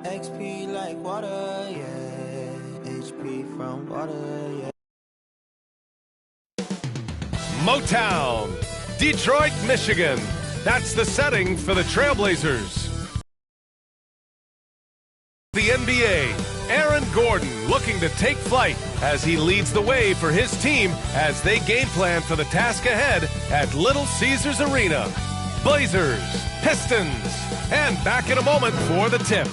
XP like water, yeah. HP from water, yeah. Motown, Detroit, Michigan. That's the setting for the Trailblazers. The NBA, Aaron Gordon looking to take flight as he leads the way for his team as they game plan for the task ahead at Little Caesars Arena. Blazers, Pistons, and back in a moment for the tip.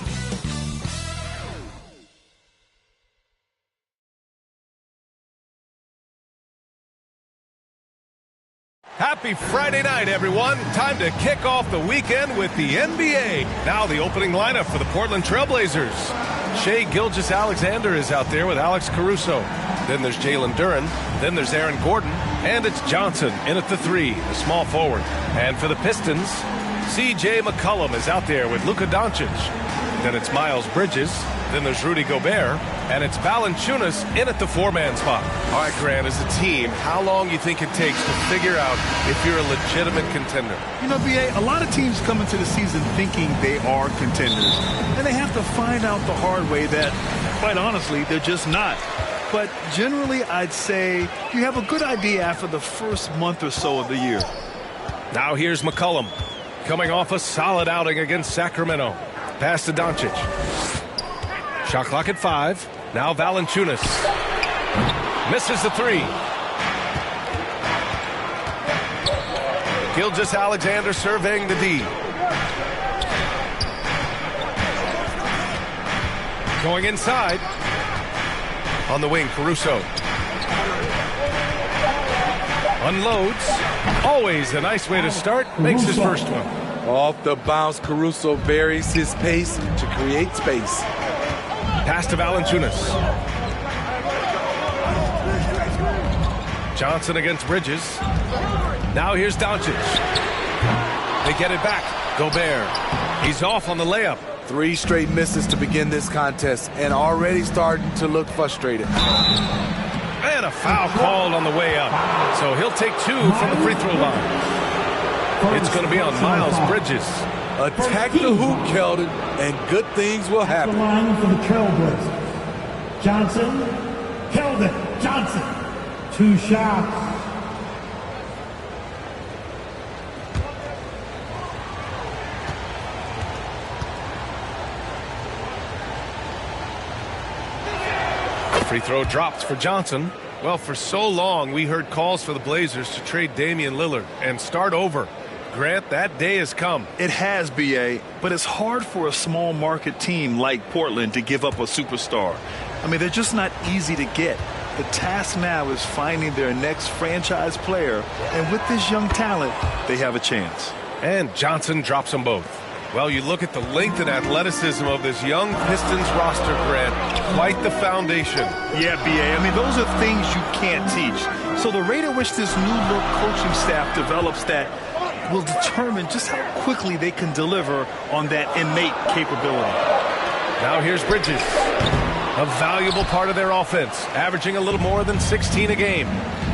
Happy Friday night, everyone. Time to kick off the weekend with the NBA. Now the opening lineup for the Portland Trailblazers. Shai Gilgeous-Alexander is out there with Alex Caruso. Then there's Jalen Duren. Then there's Aaron Gordon. And it's Johnson in at the 3, the small forward. And for the Pistons, C.J. McCollum is out there with Luka Doncic. Then it's Miles Bridges. Then there's Rudy Gobert. And it's Valanciunas in at the 4-man spot. All right, Grant, as a team, how long do you think it takes to figure out if you're a legitimate contender? You know, B.A., a lot of teams come into the season thinking they are contenders. And they have to find out the hard way that, quite honestly, they're just not. But generally, I'd say you have a good idea after the first month or so of the year. Now here's McCollum, coming off a solid outing against Sacramento. Pass to Doncic. Shot clock at 5. Now Valanciunas. Misses the 3. Gilgeous-Alexander surveying the D. Going inside. On the wing, Caruso. Unloads. Always a nice way to start. Makes his first one. Off the bounce, Caruso varies his pace to create space. Pass to Valanciunas. Johnson against Bridges. Now here's Doncic. They get it back. Gobert. He's off on the layup. 3 straight misses to begin this contest and already starting to look frustrated. And a foul called on the way up. So he'll take 2 from the free throw line. It's going to be on Miles Bridges. Attack the hoop, Keldon, and good things will happen. The line for the Trailblazers. Johnson, Keldon, Johnson. 2 shots. Free throw drops for Johnson. Well, for so long, we heard calls for the Blazers to trade Damian Lillard and start over. Grant, that day has come. It has, B.A., but it's hard for a small market team like Portland to give up a superstar. I mean, they're just not easy to get. The task now is finding their next franchise player, and with this young talent, they have a chance. And Johnson drops them both. Well, you look at the length and athleticism of this young Pistons roster, Grant. Quite the foundation. Yeah, B.A., I mean, those are things you can't teach. So the rate at which this new-look coaching staff develops that will determine just how quickly they can deliver on that innate capability. Now here's Bridges. A valuable part of their offense, averaging a little more than 16 a game.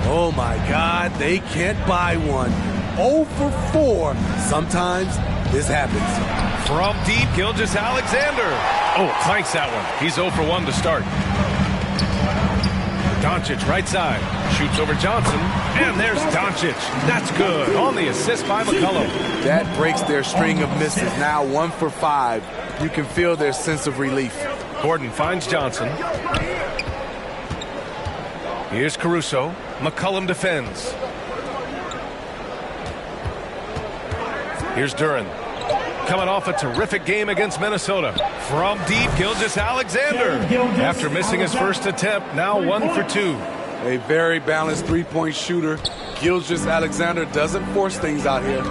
Oh, my God, they can't buy one. 0 for 4. Sometimes this happens. From deep, Gilgeous-Alexander. Oh, planks that one. He's 0 for 1 to start. Doncic right side. Shoots over Johnson. And there's Doncic. That's good. On the assist by McCollum. That breaks their string of misses. Now 1 for 5. You can feel their sense of relief. Gordon finds Johnson. Here's Caruso. McCollum defends. Here's Duren. Coming off a terrific game against Minnesota. From deep, Gilgeous-Alexander. After missing his first attempt, now 1 for 2. A very balanced three-point shooter. Gilgeous-Alexander doesn't force things out here.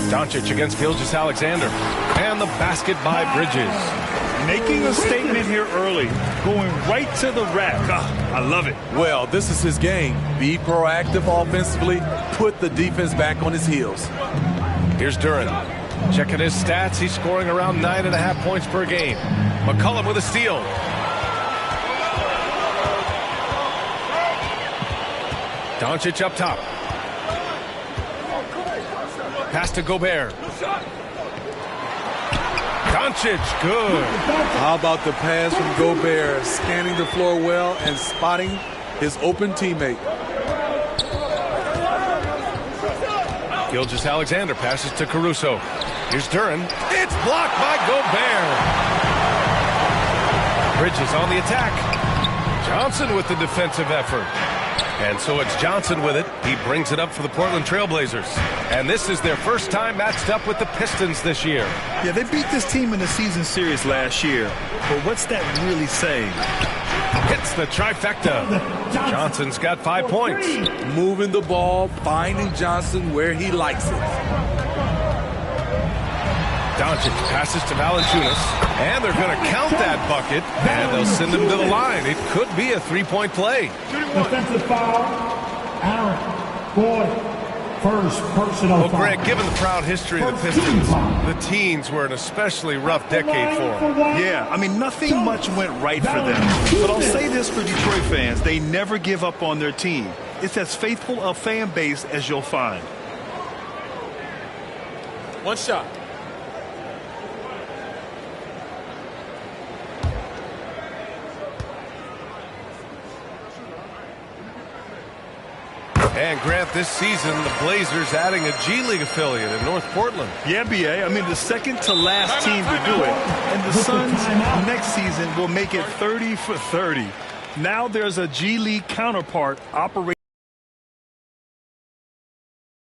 Doncic against Gilgeous-Alexander. And the basket by Bridges. Making a statement here early. Going right to the rack. I love it. Well, this is his game. Be proactive offensively. Put the defense back on his heels. Here's Duren. Checking his stats. He's scoring around 9.5 points per game. McCollum with a steal. Doncic up top. Pass to Gobert. Doncic, good. How about the pass from Gobert, scanning the floor well and spotting his open teammate. Gilgeous-Alexander passes to Caruso. Here's Duren. It's blocked by Gobert. Bridges on the attack. Johnson with the defensive effort. And so it's Johnson with it. He brings it up for the Portland Trailblazers. And this is their first time matched up with the Pistons this year. Yeah, they beat this team in the season series last year. But what's that really saying? Hits the trifecta. Johnson's got 5 points. Moving the ball, finding Johnson where he likes it. Doncic passes to Valanciunas, and they're going to count that bucket, and they'll send him to the line. It could be a three-point play. Defensive foul, Aaron Boyd. First personal Well, foul. Greg, given the proud history of the Pistons, the teens were an especially rough decade for them. Yeah, I mean, nothing much went right for them. But I'll say this for Detroit fans, they never give up on their team. It's as faithful a fan base as you'll find. One shot. And Grant, this season, the Blazers adding a G League affiliate in North Portland. Yeah, BA. I mean, the second to last team to do it. And the Suns next season will make it 30 for 30. Now there's a G League counterpart operating.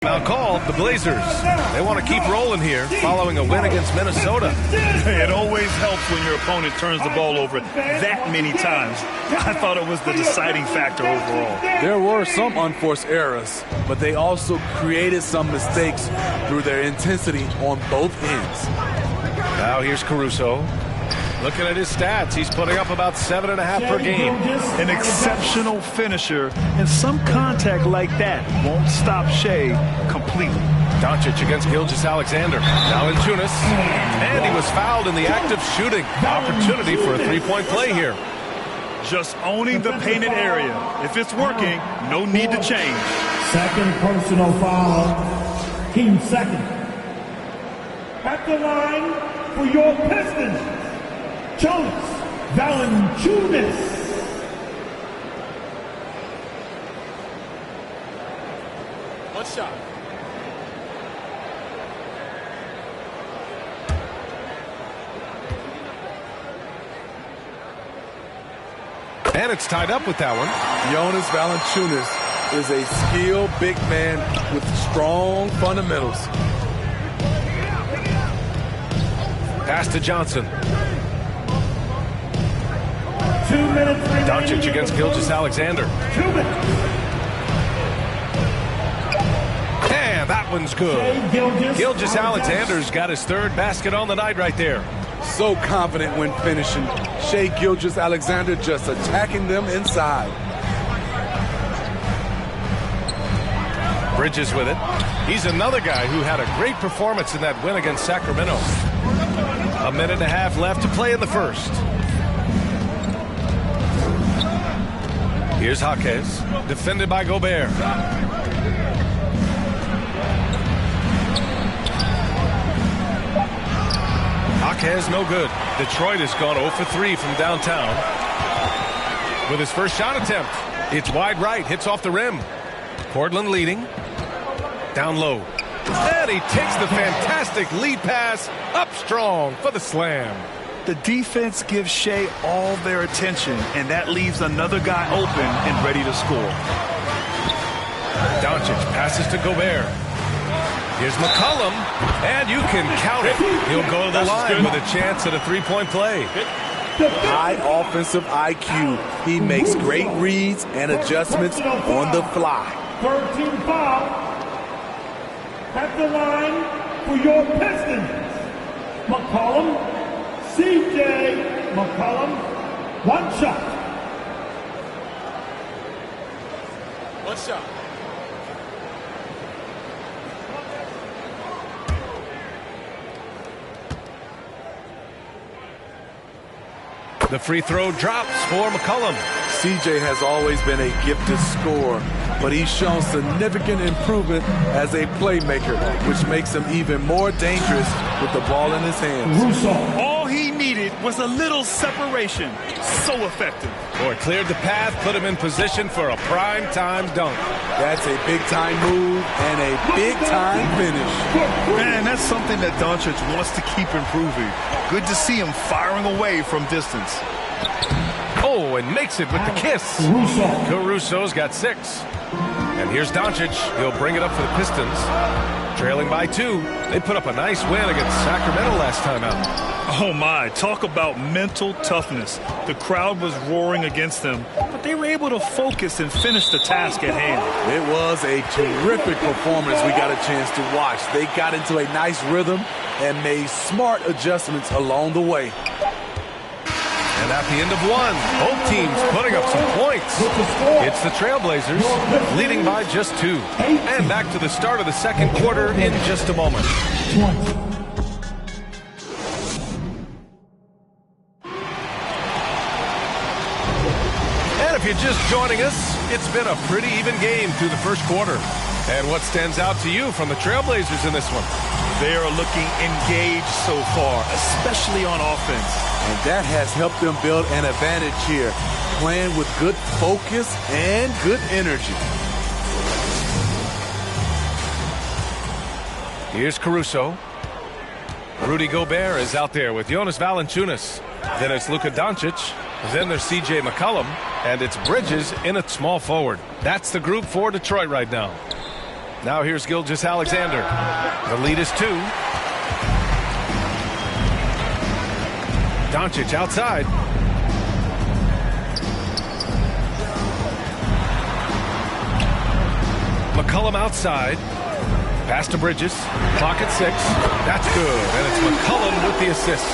Now called the Blazers. They want to keep rolling here following a win against Minnesota. It always helps when your opponent turns the ball over that many times. I thought it was the deciding factor overall. There were some unforced errors, but they also created some mistakes through their intensity on both ends. Now here's Caruso. Looking at his stats, he's putting up about 7.5 per game. An exceptional finisher, and some contact like that won't stop Shea completely. Doncic against Gilgeous-Alexander. Valanciunas. And he was fouled in the act of shooting. Opportunity for a three-point play here. Just owning the painted area. If it's working, no need to change. Second personal foul. Team second. At the line for your Pistons, Jonas Valanciunas. One shot. And it's tied up with that one. Jonas Valanciunas is a skilled big man with strong fundamentals. Pass to Johnson. 2 minutes. Doncic against Gilgeous-Alexander. 2 minutes. And that one's good. Gilgeous-Alexander's got his third basket on the night right there. So confident when finishing. Shai Gilgeous-Alexander just attacking them inside. Bridges with it. He's another guy who had a great performance in that win against Sacramento. 1.5 minutes left to play in the first. Here's Jaquez, defended by Gobert. Jaquez no good. Detroit has gone 0 for 3 from downtown. With his first shot attempt, it's wide right, hits off the rim. Portland leading. Down low. And he takes the fantastic lead pass up strong for the slam. The defense gives Shea all their attention, and that leaves another guy open and ready to score. Doncic passes to Gobert. Here's McCollum, and you can count it. He'll go to the line with a chance at a three-point play. High offensive IQ. He makes great reads and adjustments on the fly. 13 foul. At the line for your Pistons, McCollum. C.J. McCollum, one shot. One shot. The free throw drops for McCollum. C.J. has always been a gifted scorer. but he's shown significant improvement as a playmaker, which makes him even more dangerous with the ball in his hands. All he needed was a little separation. So effective. Boy, cleared the path, put him in position for a prime-time dunk. That's a big-time move and a big-time finish. Man, that's something that Doncic wants to keep improving. Good to see him firing away from distance. Oh, and makes it with the kiss. Caruso's got 6. And here's Doncic. He'll bring it up for the Pistons. Trailing by 2. They put up a nice win against Sacramento last time out. Oh my, talk about mental toughness. The crowd was roaring against them, but they were able to focus and finish the task at hand. It was a terrific performance we got a chance to watch. They got into a nice rhythm and made smart adjustments along the way. And at the end of 1, both teams putting up some points. It's the Trailblazers leading by just 2. And back to the start of the second quarter in just a moment. And if you're just joining us, it's been a pretty even game through the first quarter. And what stands out to you from the Trailblazers in this one? They are looking engaged so far, especially on offense. And that has helped them build an advantage here, playing with good focus and good energy. Here's Caruso. Rudy Gobert is out there with Jonas Valanciunas. Then it's Luka Doncic. Then there's C.J. McCollum. And it's Bridges in at small forward. That's the group for Detroit right now. Now here's Gilgeous-Alexander. The lead is 2. Doncic outside. McCollum outside. Pass to Bridges. Clock at 6. That's good. And it's McCollum with the assist.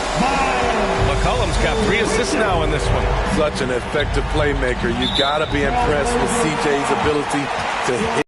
McCollum's got 3 assists now in this one. Such an effective playmaker. You got to be impressed with CJ's ability to hit.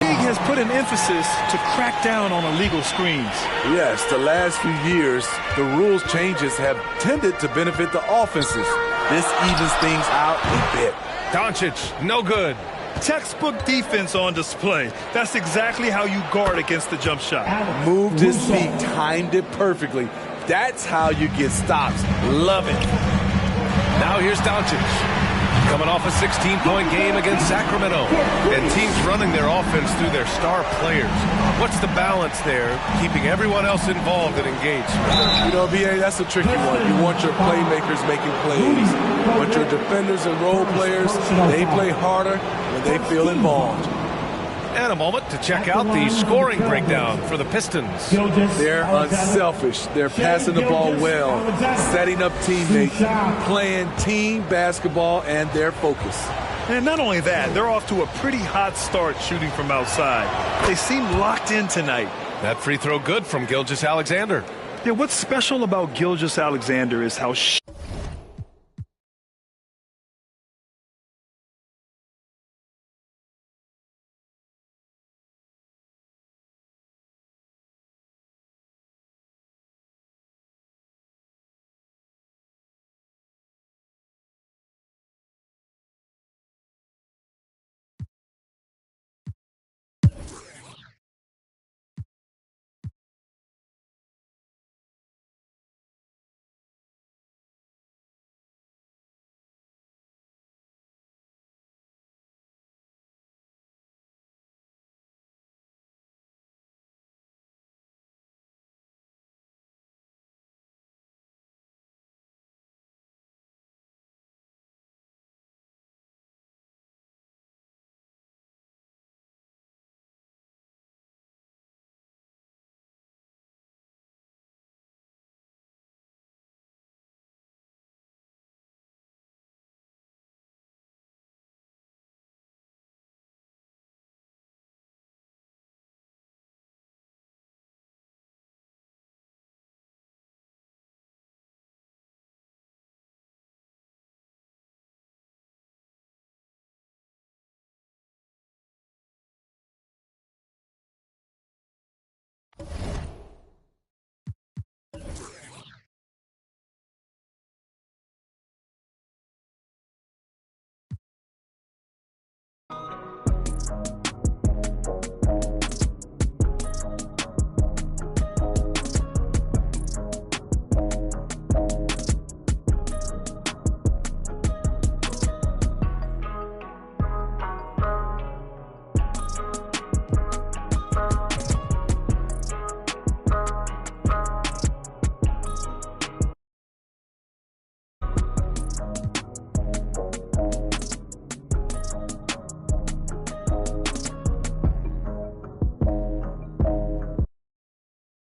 Has put an emphasis to crack down on illegal screens. Yes, the last few years, the rules changes have tended to benefit the offenses. This evens things out a bit. Doncic, no good. Textbook defense on display. That's exactly how you guard against the jump shot. Moved his feet, timed it perfectly. That's how you get stops. Love it. Now here's Doncic. Coming off a 16-point game against Sacramento. And teams running their offense through their star players. What's the balance there, keeping everyone else involved and engaged? You know, B.A., that's a tricky one. You want your playmakers making plays. You want your defenders and role players, they play harder when they feel involved. And a moment to check out the scoring breakdown for the Pistons. They're unselfish. They're passing the ball well, setting up teammates, playing team basketball, and their focus. And not only that, they're off to a pretty hot start shooting from outside. They seem locked in tonight. That free throw good from Gilgeous-Alexander. Yeah, what's special about Gilgeous-Alexander is how